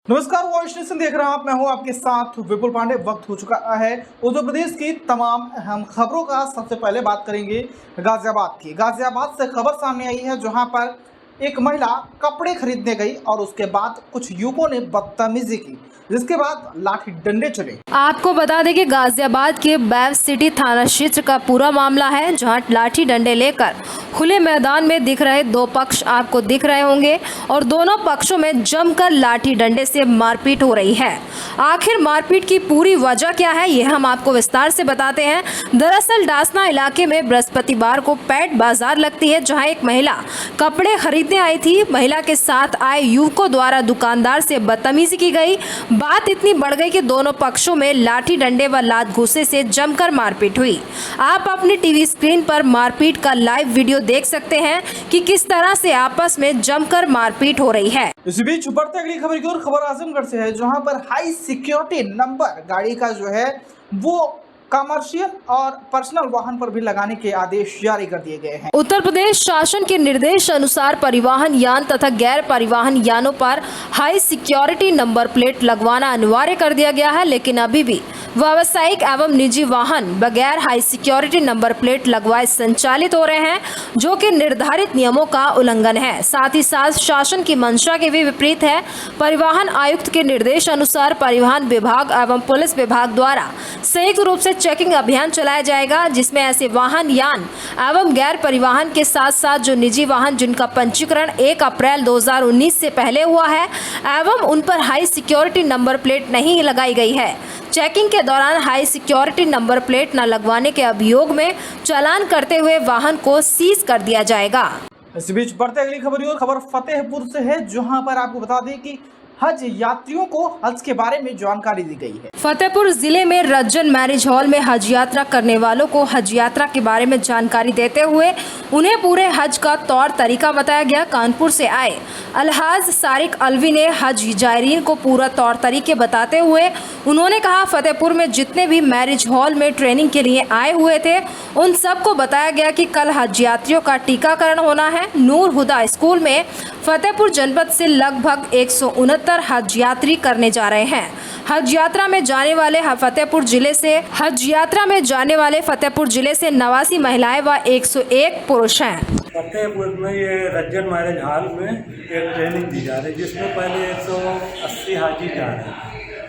नमस्कार, voice nation देख रहे हैं आप। मैं हूं आपके साथ विपुल पांडे। वक्त हो चुका है उत्तर प्रदेश की तमाम अहम खबरों का। सबसे पहले बात करेंगे गाजियाबाद की। गाजियाबाद से खबर सामने आई है जहां पर एक महिला कपड़े खरीदने गई और उसके बाद कुछ युवकों ने बदतमीजी की, जिसके बाद लाठी डंडे चले। आपको बता दें कि गाजियाबाद के बैव सिटी थाना क्षेत्र का पूरा मामला है, जहां लाठी डंडे लेकर खुले मैदान में दिख रहे दो पक्ष आपको दिख रहे होंगे और दोनों पक्षों में जमकर लाठी डंडे से मारपीट हो रही है। आखिर मारपीट की पूरी वजह क्या है, यह हम आपको विस्तार से बताते हैं। दरअसल डासना इलाके में बृहस्पतिवार को पैट बाजार लगती है, जहां एक महिला कपड़े खरीदने आई थी। महिला के साथ आए युवकों द्वारा दुकानदार से बदतमीजी की गई। बात इतनी बढ़ गई कि दोनों पक्षों में लाठी डंडे व लात घूंसे से जमकर मारपीट हुई। आप अपनी टीवी स्क्रीन पर मारपीट का लाइव वीडियो देख सकते हैं कि किस तरह से आपस में जमकर मारपीट हो रही है। इसी बीच बढ़ते अगली खबर की ओर। खबर आजमगढ़ से है, जहां पर हाई सिक्योरिटी नंबर गाड़ी का जो है वो कमर्शियल और पर्सनल वाहन पर भी लगाने के आदेश जारी कर दिए गए हैं। उत्तर प्रदेश शासन के निर्देश अनुसार परिवहन यान तथा गैर परिवहन यानों पर हाई सिक्योरिटी नंबर प्लेट लगवाना अनिवार्य कर दिया गया है, लेकिन अभी भी व्यावसायिक एवं निजी वाहन बगैर हाई सिक्योरिटी नंबर प्लेट लगवाए संचालित हो रहे हैं, जो कि निर्धारित नियमों का उल्लंघन है। साथ ही साथ शासन की मंशा के भी विपरीत है। परिवहन आयुक्त के निर्देश अनुसार परिवहन विभाग एवं पुलिस विभाग द्वारा संयुक्त रूप से चेकिंग अभियान चलाया जाएगा, जिसमें ऐसे वाहन यान एवं गैर परिवहन के साथ साथ जो निजी वाहन जिनका पंजीकरण 1 अप्रैल 2019 से पहले हुआ है एवं उन पर हाई सिक्योरिटी नंबर प्लेट नहीं लगाई गई है, चेकिंग के दौरान हाई सिक्योरिटी नंबर प्लेट न लगवाने के अभियोग में चालान करते हुए वाहन को सीज कर दिया जाएगा। इस बीच बढ़ते अगली खबर की ओर। खबर फतेहपुर से है, जहां पर आपको बता दें कि हज यात्रियों को हज के बारे में जानकारी दी गई है। फतेहपुर जिले में रज्जन मैरिज हॉल में हज यात्रा करने वालों को हज यात्रा के बारे में जानकारी देते हुए उन्हें पूरे हज का तौर तरीका बताया गया। कानपुर से आए अलहाज सारिक अलवी ने हज जायरीन को पूरा तौर तरीके बताते हुए उन्होंने कहा, फतेहपुर में जितने भी मैरिज हॉल में ट्रेनिंग के लिए आए हुए थे उन सबको बताया गया कि कल हज यात्रियों का टीकाकरण होना है। नूर हुदा स्कूल में फतेहपुर जनपद से लगभग 169 हज यात्री करने जा रहे हैं। हज यात्रा में जाने वाले फतेहपुर जिले से 89 महिलाएं व 101 पुरुष हैं। फतेहपुर में ये रज्जन मैरिज हॉल में एक ट्रेनिंग दी जा रही है, जिसमें पहले 180 हाजी जा रहे हैं,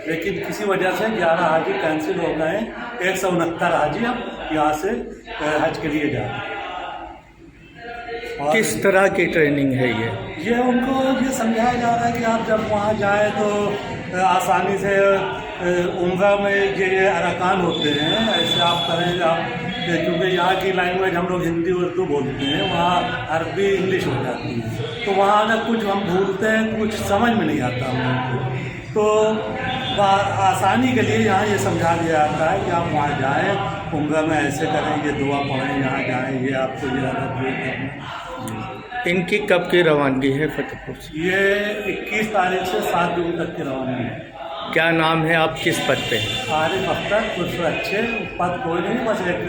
लेकिन किसी वजह से 11 हाजी कैंसिल हो गए। 169 हाजी अब यहाँ से हज के लिए जा रहे हैं। किस तरह की ट्रेनिंग है ये उनको ये समझाया जा रहा है कि आप जब वहाँ जाए तो आसानी से उम्रा में ये अरकान होते हैं, ऐसे आप करें। आप क्योंकि यहाँ की लैंग्वेज हम लोग हिंदी उर्दू बोलते हैं, वहाँ अरबी इंग्लिश हो जाती है, तो वहाँ ना कुछ हम भूलते हैं, कुछ समझ में नहीं आता हम लोग को। तो आसानी के लिए यहाँ ये समझा दिया जाता है कि आप वहाँ जाएँ, उम्रा में ऐसे करें, ये दुआ पढ़ें, यहाँ जाएँ, ये आपको ये करना। इनकी कब की रवानगी है फतेहपुर से? ये 21 तारीख से 7 जून तक की रवानगी है। क्या नाम है, आप किस पद पे हैं? आरिफ अख्तर, कुछ अच्छे पद कोई नहीं, बस एक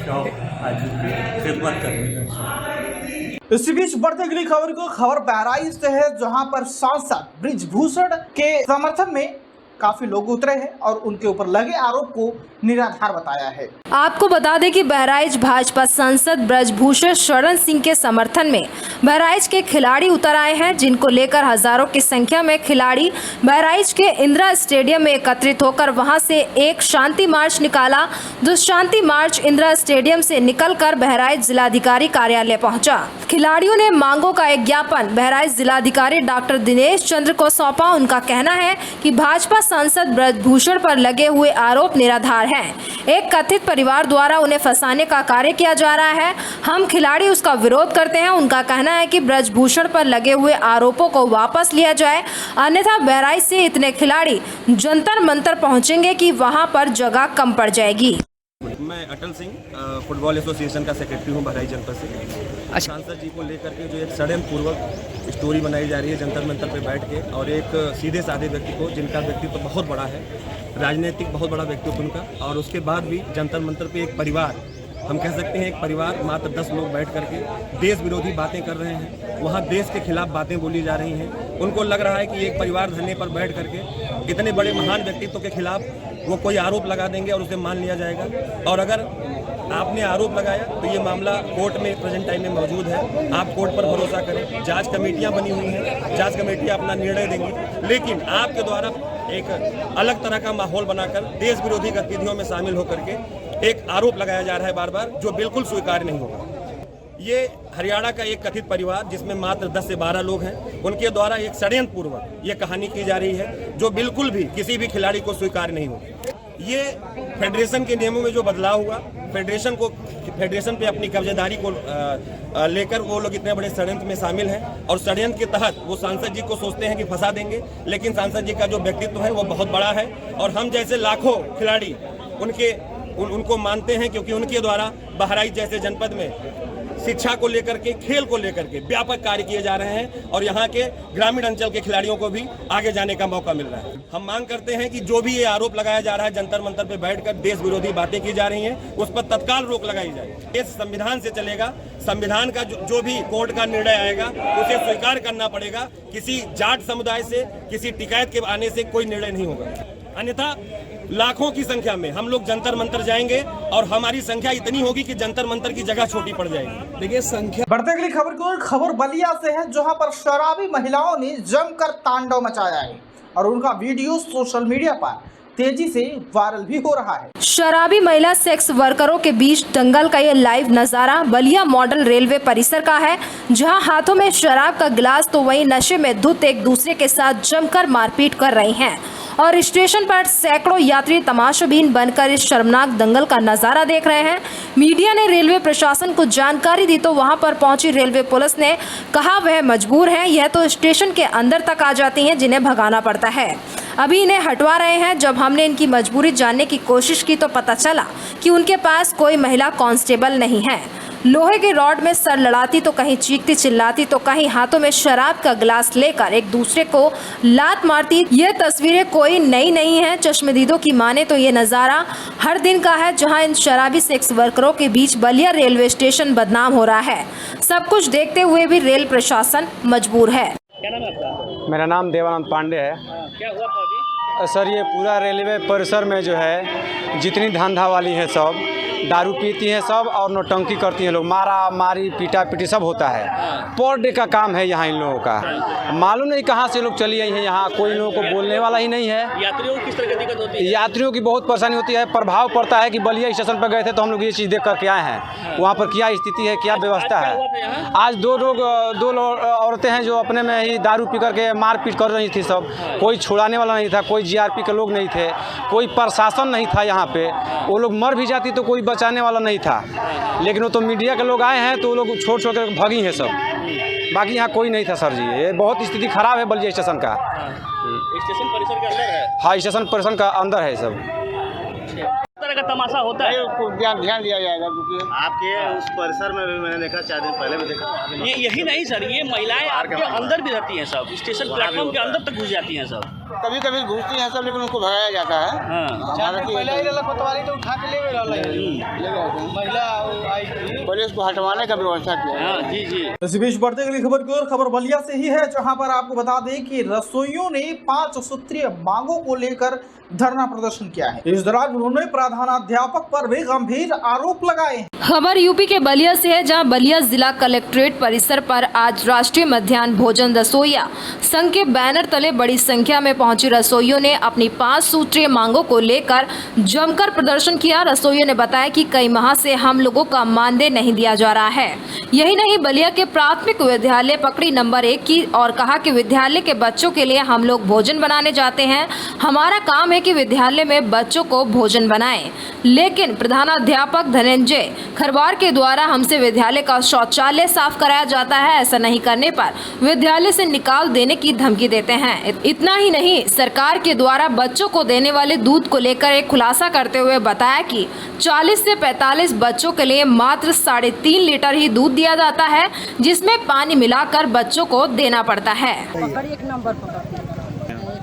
शौक आज खिदमत करने का। इसी बीच बढ़ते अगली खबर को। खबर बहराइच से है, जहां पर सांसद बृजभूषण के समर्थन में काफी लोग उतरे हैं और उनके ऊपर लगे आरोप को निराधार बताया है। आपको बता दें कि बहराइच भाजपा सांसद बृजभूषण शरण सिंह के समर्थन में बहराइच के खिलाड़ी उतर आए हैं, जिनको लेकर हजारों की संख्या में खिलाड़ी बहराइच के इंदिरा स्टेडियम में एकत्रित होकर वहां से एक शांति मार्च निकाला। जो शांति मार्च इंदिरा स्टेडियम से निकलकर बहराइच जिलाधिकारी कार्यालय पहुंचा। खिलाड़ियों ने मांगों का एक ज्ञापन बहराइच जिलाधिकारी डॉक्टर दिनेश चंद्र को सौंपा। उनका कहना है कि भाजपा सांसद बृजभूषण पर लगे हुए आरोप निराधार हैं। एक कथित परिवार द्वारा उन्हें फंसाने का कार्य किया जा रहा है। हम खिलाड़ी उसका विरोध करते हैं। उनका कहना है कि बृजभूषण पर लगे हुए आरोपों को वापस लिया जाए, अन्यथा बहराइच से इतने खिलाड़ी जंतर मंतर पहुंचेंगे कि वहां पर जगह कम पड़ जाएगी। मैं अटल सिंह फुटबॉल एसोसिएशन का सेक्रेटरी हूं बहराइच जनपद से। सांसद जी को लेकर के जो एक षड्यंत्रपूर्वक स्टोरी बनाई जा रही है जंतर मंतर पे बैठ के, और एक सीधे साधे व्यक्ति को, जिनका व्यक्तित्व तो बहुत बड़ा है, राजनीतिक बहुत बड़ा व्यक्तित्व उनका, और उसके बाद भी जंतर मंतर पे एक परिवार हम कह सकते हैं एक परिवार मात्र 10 लोग बैठ करके देश विरोधी बातें कर रहे हैं, वहाँ देश के खिलाफ बातें बोली जा रही हैं। उनको लग रहा है कि एक परिवार धरने पर बैठ करके इतने बड़े महान व्यक्तित्व के खिलाफ वो कोई आरोप लगा देंगे और उसे मान लिया जाएगा। और अगर आपने आरोप लगाया तो ये मामला कोर्ट में प्रेजेंट टाइम में मौजूद है। आप कोर्ट पर भरोसा करें, जांच कमेटियां बनी हुई हैं, जांच कमेटियां अपना निर्णय देंगी। लेकिन आपके द्वारा एक अलग तरह का माहौल बनाकर देश विरोधी गतिविधियों में शामिल होकर के एक आरोप लगाया जा रहा है बार बार, जो बिल्कुल स्वीकार्य नहीं होगा। ये हरियाणा का एक कथित परिवार जिसमें मात्र 10 से 12 लोग हैं, उनके द्वारा एक षड्यंत्र पूर्वक ये कहानी की जा रही है, जो बिल्कुल भी किसी भी खिलाड़ी को स्वीकार्य नहीं होगी। ये फेडरेशन के नियमों में जो बदलाव हुआ, फेडरेशन पे अपनी कब्जेदारी को लेकर वो लोग इतने बड़े षड्यंत्र में शामिल हैं और षड्यंत्र के तहत वो सांसद जी को सोचते हैं कि फंसा देंगे, लेकिन सांसद जी का जो व्यक्तित्व है वो बहुत बड़ा है और हम जैसे लाखों खिलाड़ी उनको मानते हैं, क्योंकि उनके द्वारा बहराइच जैसे जनपद में शिक्षा को लेकर के, खेल को लेकर के व्यापक कार्य किए जा रहे हैं और यहाँ के ग्रामीण अंचल के खिलाड़ियों को भी आगे जाने का मौका मिल रहा है। हम मांग करते हैं कि जो भी ये आरोप लगाया जा रहा है, जंतर मंतर पे बैठकर देश विरोधी बातें की जा रही हैं, उस पर तत्काल रोक लगाई जाए। ये संविधान से चलेगा, संविधान का जो भी कोर्ट का निर्णय आएगा उसे स्वीकार करना पड़ेगा। किसी जाट समुदाय से, किसी टिकैत के आने से कोई निर्णय नहीं होगा, अन्यथा लाखों की संख्या में हम लोग जंतर मंतर जाएंगे और हमारी संख्या इतनी होगी कि जंतर मंतर की जगह छोटी पड़ जाएगी। देखिए संख्या बढ़ते अगली खबर की ओर। खबर बलिया से है, जहां पर शराबी महिलाओं ने जमकर तांडव मचाया है और उनका वीडियो सोशल मीडिया पर तेजी से वायरल भी हो रहा है। शराबी महिला सेक्स वर्करों के बीच दंगल का ये लाइव नजारा बलिया मॉडल रेलवे परिसर का है, जहां हाथों में शराब का गिलास तो वहीं नशे में धुत एक दूसरे के साथ जमकर मारपीट कर रही हैं और स्टेशन पर सैकड़ों यात्री तमाशाबीन बनकर इस शर्मनाक दंगल का नजारा देख रहे हैं। मीडिया ने रेलवे प्रशासन को जानकारी दी तो वहां पर पहुंची रेलवे पुलिस ने कहा वह मजबूर हैं, यह तो स्टेशन के अंदर तक आ जाती हैं जिन्हें भगाना पड़ता है। अभी इन्हें हटवा रहे हैं। जब हमने इनकी मजबूरी जानने की कोशिश की तो पता चला कि उनके पास कोई महिला कांस्टेबल नहीं है। लोहे के रॉड में सर लड़ाती तो कहीं चीखती चिल्लाती तो कहीं हाथों में शराब का गिलास लेकर एक दूसरे को लात मारती। ये तस्वीरें कोई नई नहीं है। चश्मदीदों की माने तो ये नज़ारा हर दिन का है, जहां इन शराबी सेक्स वर्करों के बीच बलिया रेलवे स्टेशन बदनाम हो रहा है। सब कुछ देखते हुए भी रेल प्रशासन मजबूर है। क्या नाम है आपका? मेरा नाम देवानंद पांडे है। क्या हुआ था अभी? सर ये पूरा रेलवे परिसर में जो है जितनी धंधा वाली हैं सब दारू पीती हैं सब और नौटंकी करती हैं लोग, मारा मारी पीटा पीटी सब होता है। पर डे का काम है यहाँ इन लोगों का। मालूम नहीं कहाँ से लोग चली आई हैं यहाँ, कोई लोगों को बोलने वाला ही नहीं है। यात्रियों को किस तरह की दिक्कत होती है? यात्रियों की बहुत परेशानी होती है। प्रभाव पड़ता है कि बलिया स्टेशन पर गए थे तो हम लोग ये चीज़ देख करके आए हैं, वहाँ पर क्या स्थिति है, क्या व्यवस्था है। आज दो औरतें हैं जो अपने में ही दारू पी करके मारपीट कर रही थी सब। कोई छुड़ाने वाला नहीं था, कोई जीआरपी के लोग नहीं थे, कोई प्रशासन नहीं था यहाँ पे। वो लोग मर भी जाती तो कोई बचाने वाला नहीं था, लेकिन वो तो मीडिया के लोग आए हैं तो वो लोग छोड़ कर भागी हैं सब। बाकी यहाँ कोई नहीं था सर जी। ये बहुत स्थिति खराब है बलिया स्टेशन का। स्टेशन परिसर के अंदर है? हाँ, स्टेशन परिसर का अंदर है सब। किस तरह का तमाशा होता है? ध्यान दिया जाएगा, क्योंकि आपके उस परिसर में भी मैंने देखा, 4 दिन पहले भी देखा। ये यही नहीं सर, ये महिलाएं आपके अंदर भी रहती हैं सब, स्टेशन प्लेटफॉर्म के अंदर तक घुस जाती हैं सब। कभी कभी घुसती हैं सब, लेकिन उनको भगाया जाता है। पहले उसको हटवाने का व्यवस्था किया। जी जी। इस बीच बढ़ते अगली खबर की ओर। खबर बलिया से ही है, जहां पर आपको बता दें कि रसोइयों ने 5 सूत्रीय मांगों को लेकर धरना प्रदर्शन किया है। इस दौरान उन्होंने प्रधानाध्यापक पर भी गंभीर आरोप लगाए हैं। खबर यूपी के बलिया से है, जहां बलिया जिला कलेक्ट्रेट परिसर पर आज राष्ट्रीय मध्याह्न भोजन रसोइया संघ के बैनर तले बड़ी संख्या में पहुंची रसोइयों ने अपनी 5 सूत्रीय मांगों को लेकर जमकर प्रदर्शन किया। रसोइयों ने बताया कि कई माह से हम लोगों का मानदेय नहीं दिया जा रहा है। यही नहीं, बलिया के प्राथमिक विद्यालय पकड़ी नंबर 1 की और कहा कि विद्यालय के बच्चों के लिए हम लोग भोजन बनाने जाते हैं। हमारा काम है कि विद्यालय में बच्चों को भोजन बनाएं, लेकिन प्रधानाध्यापक धनंजय खरवार के द्वारा हमसे विद्यालय का शौचालय साफ कराया जाता है। ऐसा नहीं करने पर विद्यालय से निकाल देने की धमकी देते हैं। इतना ही नहीं, सरकार के द्वारा बच्चों को देने वाले दूध को लेकर एक खुलासा करते हुए बताया कि 40 से 45 बच्चों के लिए मात्र 3.5 लीटर ही दूध दिया जाता है, जिसमें पानी मिलाकर बच्चों को देना पड़ता है। पकड़ 1 नंबर पकड़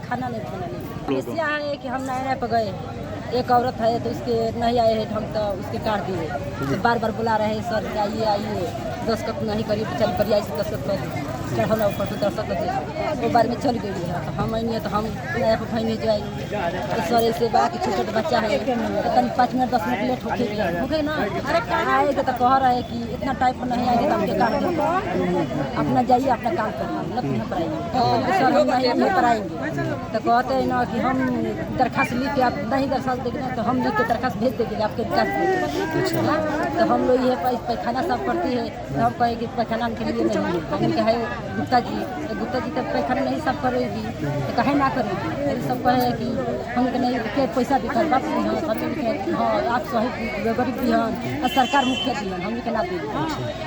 खाना नहीं खाना नहीं। समस्या है कि हम नए पर गए एक औरत है तो उसके नहीं आए हैं, हम तो उसके काट दिए। तो बार बार बुला रहे हैं, सर आइए आइए, दस्तखत नहीं करिए तो चल परिया से दस्तखत कर दी, चढ़ौना ऊपर तो दस्तखत दे। वो बार में चल गई है, तो हम आएंगे तो हम नया फैने जाएंगे। तो सर ऐसे बा कि छोटे बच्चा है, तन 5 मिनट 10 मिनट लेट होके ना, अरे आएगा तो कह रहे हैं कि इतना टाइम पर नहीं आएगा तो हमके काट देंगे, अपना जाइए अपना काम करिए, लग नहीं पड़ाएंगे। सर हम नहीं पढ़ाएंगे तो कहते हैं ना कि हम दरखास्त लिख के, आप नहीं दरखास्त देंगे तो हम लिख के दरखास्त भेज देंगे, आपके दरखास्त। तो हम लोग ये पैखाना सब करती है, तो हम कहें कि पैखाना के लिए नहीं है, हम कहे गुप्ता जी तो पैखाना नहीं सब करेगी तो कहे ना करेगी। यही सब कहे कि हम नहीं के पैसा दिखा बाप हम हाँ आप सही गरीब भी हैं और सरकार मुखिया भी हैं, हम के ना देंगे।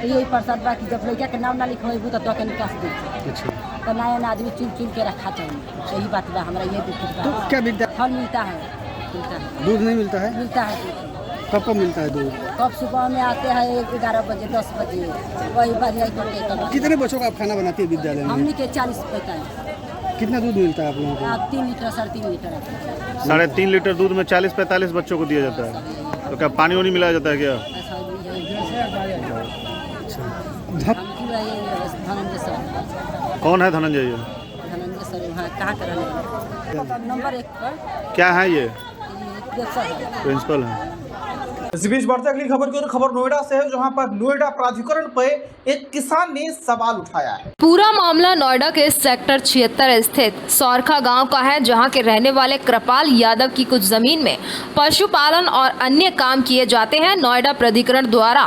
तो यही प्रसाद बा कि जब लड़का के नाम ना लिखवाबू तो के निकास दे, तो नया नया आदमी चुन चुन के रखा चाहिए। यही बात बा हमारा, ये दिक्कत बा। क्या मिलता है? फल मिलता है, दूध नहीं मिलता है? मिलता है। कब कब मिलता है दूध? कब सुबह में आते हैं 11 बजे 10 बजे, वही बारी करके। कितने बच्चों का आप खाना बनाती है विद्यालय में? हमने के 40-45। कितना दूध मिलता है आप लोगों को? 3 लीटर 3.5 लीटर आता है। 3.5 लीटर दूध में 40-45 बच्चों को दिया जाता है। तो क्या पानी वानी मिलाया जाता है क्या? धनंजय सर। कौन है धनंजय? ये धनंजय सर वहाँ कहाँ कर रहे नंबर 1 पर क्या है? ये सर प्रिंसिपल है। इस बीच बढ़ते अगली खबर की ओर। खबर नोएडा से है, जहां पर नोएडा प्राधिकरण पर एक किसान ने सवाल उठाया है। पूरा मामला नोएडा के सेक्टर 76 स्थित सौरखा गांव का है, जहां के रहने वाले कृपाल यादव की कुछ जमीन में पशुपालन और अन्य काम किए जाते हैं। नोएडा प्राधिकरण द्वारा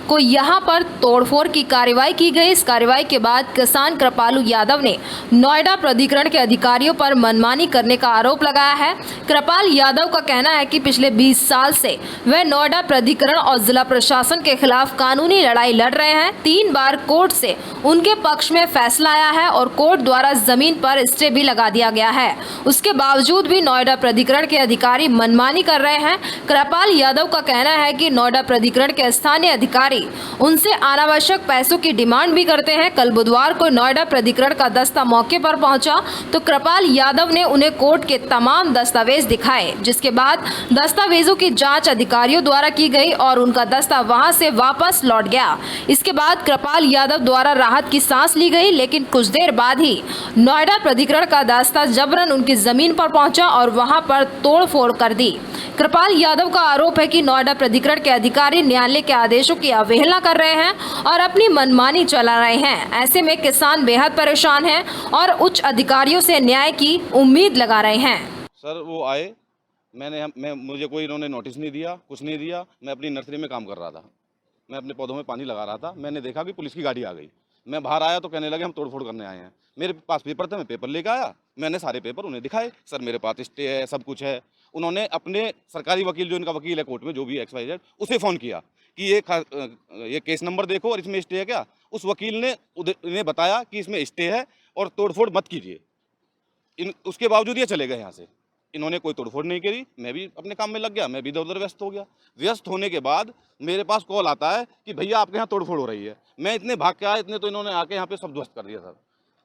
को यहां पर तोड़फोड़ की कार्रवाई की गई। इस कार्रवाई के बाद किसान कृपालू यादव ने नोएडा प्राधिकरण के अधिकारियों पर मनमानी करने का आरोप लगाया है। कृपाल यादव का कहना है कि पिछले 20 साल से वह नोएडा प्राधिकरण और जिला प्रशासन के खिलाफ कानूनी लड़ाई लड़ रहे हैं। 3 बार कोर्ट से उनके पक्ष में फैसला आया है और कोर्ट द्वारा जमीन पर स्टे भी लगा दिया गया है। उसके बावजूद भी नोएडा प्राधिकरण के अधिकारी मनमानी कर रहे हैं। कृपाल यादव का कहना है कि नोएडा प्राधिकरण के स्थानीय अधिकारी उनसे अनावश्यक पैसों की डिमांड भी करते हैं। कल बुधवार को नोएडा प्राधिकरण का दस्ता मौके पर पहुंचा तो कृपाल यादव ने उन्हें कोर्ट के तमाम दस्तावेज दिखाए, जिसके बाद दस्तावेजों की जांच अधिकारियों द्वारा की गई और उनका दस्ता वहां से वापस लौट गया। इसके बाद कृपाल यादव द्वारा राहत की सांस ली गई, लेकिन कुछ देर बाद ही नोएडा प्राधिकरण का दस्ता जबरन उनकी जमीन पर पहुंचा और वहां पर तोड़फोड़ कर दी। कृपाल यादव का आरोप है कि नोएडा प्राधिकरण के अधिकारी न्यायालय के आदेशों की अवहेलना कर रहे हैं और अपनी मनमानी चला रहे हैं। ऐसे में किसान बेहद परेशान हैं और उच्च अधिकारियों से न्याय की उम्मीद लगा रहे हैं। सर वो आए, मुझे कोई इन्होंने नोटिस नहीं दिया, कुछ नहीं दिया। मैं अपनी नर्सरी में काम कर रहा था, मैं अपने पौधों में पानी लगा रहा था। मैंने देखा कि पुलिस की गाड़ी आ गई। मैं बाहर आया तो कहने लगे हम तोड़फोड़ करने आए हैं। मेरे पास पेपर थे, मैं पेपर लेकर आया। मैंने सारे पेपर उन्हें दिखाए, सर मेरे पास स्टे है, सब कुछ है। उन्होंने अपने सरकारी वकील, जो इनका वकील है कोर्ट में, जो भी XYZ, उसे फ़ोन किया कि ये केस नंबर देखो और इसमें स्टे है क्या। उस वकील ने इन्हें बताया कि इसमें स्टे है और तोड़फोड़ मत कीजिए। उसके बावजूद ये चले गए यहाँ से। इन्होंने कोई तोड़फोड़ नहीं करी। मैं भी अपने काम में लग गया, मैं भी इधर उधर व्यस्त हो गया। व्यस्त होने के बाद मेरे पास कॉल आता है कि भैया आपके यहाँ तोड़फोड़ हो रही है। मैं इतने भाग के आया, इतने तो इन्होंने आके यहाँ पे सब ध्वस्त कर दिया सर।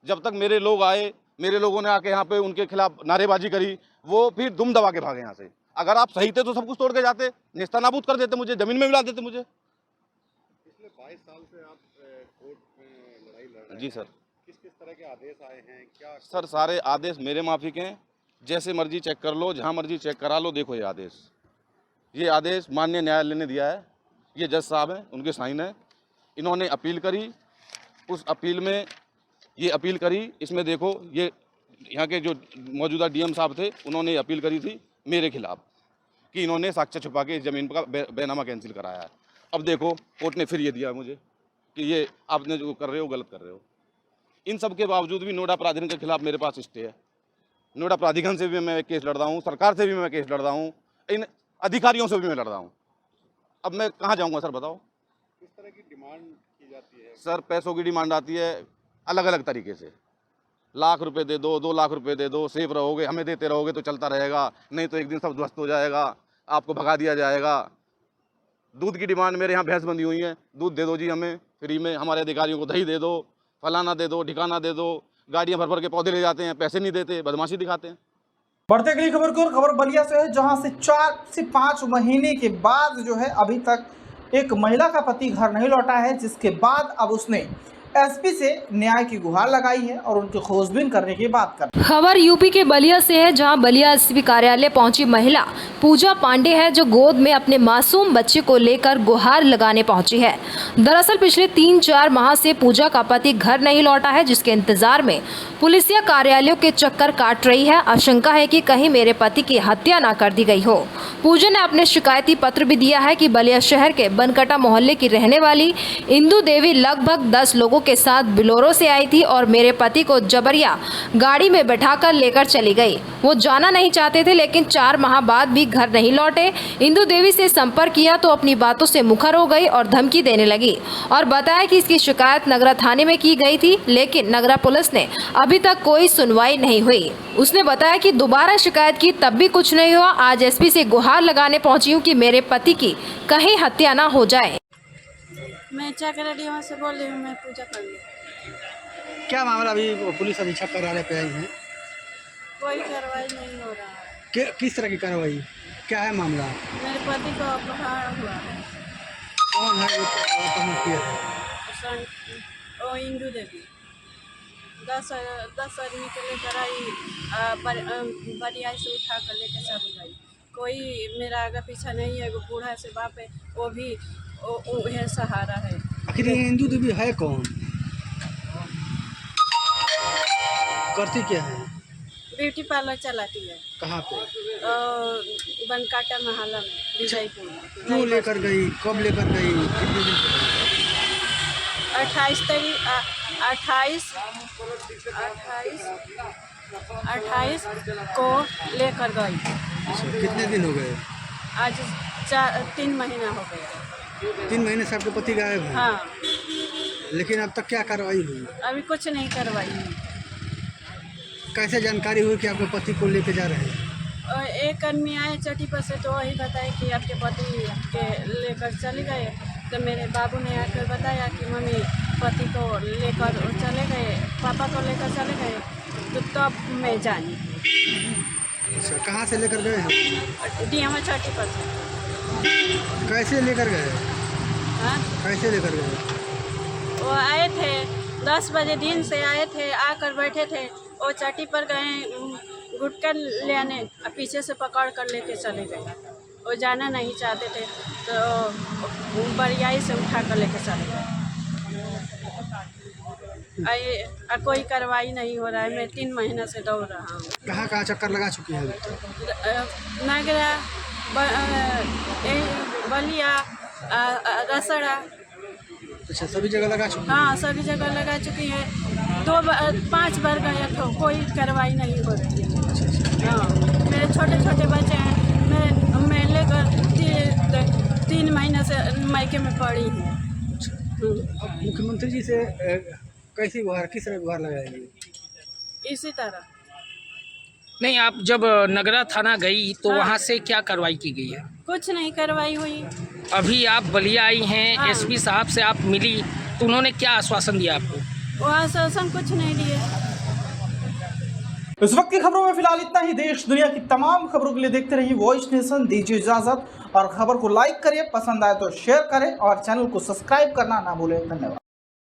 जब तक मेरे लोग आए, मेरे लोगों ने आके यहाँ पे उनके खिलाफ नारेबाजी करी, वो फिर दुम दबा के भागे यहाँ से। अगर आप सही थे तो सब कुछ तोड़ के जाते, नेस्ता नाबूद कर देते, मुझे जमीन में मिला देते मुझे। पिछले 22 साल से आप कोर्ट में लड़ाई लड़ रहे हैं। जी सर। किस किस तरह के आदेश आए हैं? क्या सर सारे आदेश मेरे माफिक हैं। जैसे मर्जी चेक कर लो, जहाँ मर्जी चेक करा लो। देखो ये आदेश माननीय न्यायालय ने दिया है। ये जज साहब हैं, उनके साइन है। इन्होंने अपील करी, उस अपील में ये अपील करी, इसमें देखो ये यहाँ के जो मौजूदा DM साहब थे, उन्होंने अपील करी थी मेरे खिलाफ कि इन्होंने साक्ष्य छुपा के इस ज़मीन का बैनामा कैंसिल कराया है। अब देखो कोर्ट ने फिर ये दिया मुझे कि ये आपने जो कर रहे हो गलत कर रहे हो। इन सब के बावजूद भी नोएडा प्राधिकरण के खिलाफ मेरे पास स्टे है। नोएडा प्राधिकरण से भी मैं केस लड़ रहा हूँ, सरकार से भी मैं केस लड़ रहा हूँ, इन अधिकारियों से भी मैं लड़ रहा हूँ। अब मैं कहाँ जाऊँगा सर, बताओ। किस तरह की डिमांड की जाती है? सर पैसों की डिमांड आती है अलग अलग तरीके से। लाख रुपए दे दो, 2 लाख रुपए दे दो, सेफ रहोगे, हमें देते रहोगे तो चलता रहेगा, नहीं तो एक दिन सब ध्वस्त हो जाएगा, आपको भगा दिया जाएगा। दूध की डिमांड, मेरे यहाँ भैंस बंधी हुई है, दूध दे दो जी हमें फ्री में। हमारे अधिकारियों को दही दे दो, फलाना दे दो, ठिकाना दे दो। गाड़ियाँ भर भर के पौधे ले जाते हैं, पैसे नहीं देते, बदमाशी दिखाते हैं। बढ़ते अगली खबर को, खबर बलिया से है, जहां से 4 से 5 महीने के बाद जो है अभी तक एक महिला का पति घर नहीं लौटा है, जिसके बाद अब उसने एसपी से न्याय की गुहार लगाई है और उनकी खोजबीन करने की बात कर। खबर यूपी के बलिया से है, जहां बलिया एसपी कार्यालय पहुंची महिला पूजा पांडे है, जो गोद में अपने मासूम बच्चे को लेकर गुहार लगाने पहुंची है। दरअसल पिछले 3-4 माह से पूजा का पति घर नहीं लौटा है, जिसके इंतजार में पुलिसिया कार्यालयों के चक्कर काट रही है। आशंका है कि कहीं मेरे पति की हत्या न कर दी गई हो। पूजा ने अपने शिकायती पत्र भी दिया है कि बलिया शहर के बनकटा मोहल्ले की रहने वाली इंदू देवी लगभग 10 लोगों के साथ बिलोरो से आई थी और मेरे पति को जबरिया गाड़ी में बैठाकर लेकर चली गई। वो जाना नहीं चाहते थे, लेकिन 4 माह बाद भी घर नहीं लौटे। इंदू देवी से संपर्क किया तो अपनी बातों से मुखर हो गई और धमकी देने लगी और बताया कि इसकी शिकायत नगरा थाने में की गई थी, लेकिन नगरा पुलिस ने अभी तक कोई सुनवाई नहीं हुई। उसने बताया कि दोबारा शिकायत की तब भी कुछ नहीं हुआ। आज एसपी से गुहार लगाने पहुंची हूँ कि मेरे पति की कहीं हत्या ना हो जाए। मैं चकरेडिया से बोल रही हूँ, मैं पूजा कर ली। क्या मामला, अभी पुलिस अधीक्षक कार्यालय पे आई है, कोई कार्रवाई नहीं हो रहा है। किस तरह की कार्रवाई, क्या है मामला? मेरे पति को अपहरण हुआ है। कौन है अपहरण किया है? वो इंदू देवी 10 आदमी को लेकर आई, बलिया से उठा कर लेकर चली गई। कोई मेरा आगे पीछा नहीं है, वो बूढ़ा से बाप है, वो भी है सहारा है। आखिर ये इंदू देवी है कौन, करती क्या है? ब्यूटी पार्लर चलाती है। कहाँ पे? बनकाटा मोहल्ला में, विजयपुर। क्यों लेकर गई, कब लेकर गई, कितने दिन? 28 को लेकर गई। कितने दिन हो गए? आज 3 महीना हो गया। 3 महीने से आपके पति गायब हैं? हाँ। लेकिन अब तक क्या कार्रवाई हुई? अभी कुछ नहीं करवाई। कैसे जानकारी हुई कि आपके पति को लेके जा रहे हैं? एक आदमी आए चटी पर से, तो वही बताए कि आपके पति के लेकर चले गए। तो मेरे बाबू ने आकर बताया कि मम्मी पति को लेकर चले गए, पापा को लेकर चले गए। तो तब मैं जानी। अच्छा, कहाँ से लेकर गए हैं? डीएमओ चटी पर से। कैसे लेकर गए? हाँ, कैसे लेकर गए? वो आए थे 10 बजे दिन से आए थे, आकर बैठे थे। वो चटी पर गए गुटखा लेने, पीछे से पकड़ कर लेके चले गए। वो जाना नहीं चाहते थे, तो बरियाई से उठा कर लेके चले गए। कोई कार्रवाई नहीं हो रहा है। मैं 3 महीने से दौड़ रहा हूँ। कहाँ कहाँ चक्कर लगा चुकी है? नगरा, बलिया, रसड़ा। अच्छा, सभी जगह लगा चुकी? हाँ, सभी जगह लगा चुकी है। 5 बार गया तो कोई कार्रवाई नहीं हो रही है। हाँ, मेरे छोटे छोटे बच्चे हैं। मैं लेकर 3 महीने से मायके में पड़ी हूँ। मुख्यमंत्री जी से कैसी गुहार, किस तरह गुहार लगाएंगे? इसी तरह। नहीं, आप जब नगरा थाना गई तो वहाँ से क्या कार्रवाई की गई है? कुछ नहीं कार्रवाई हुई। अभी आप बलिया आई हैं, हाँ। एसपी साहब से आप मिली तो उन्होंने क्या आश्वासन दिया आपको? वो आश्वासन कुछ नहीं दिए। इस वक्त की खबरों में फिलहाल इतना ही। देश दुनिया की तमाम खबरों के लिए देखते रहिए वॉइस नेशन। दीजिए इजाजत और खबर को लाइक करिए, पसंद आए तो शेयर करें और चैनल को सब्सक्राइब करना ना भूलें। धन्यवाद।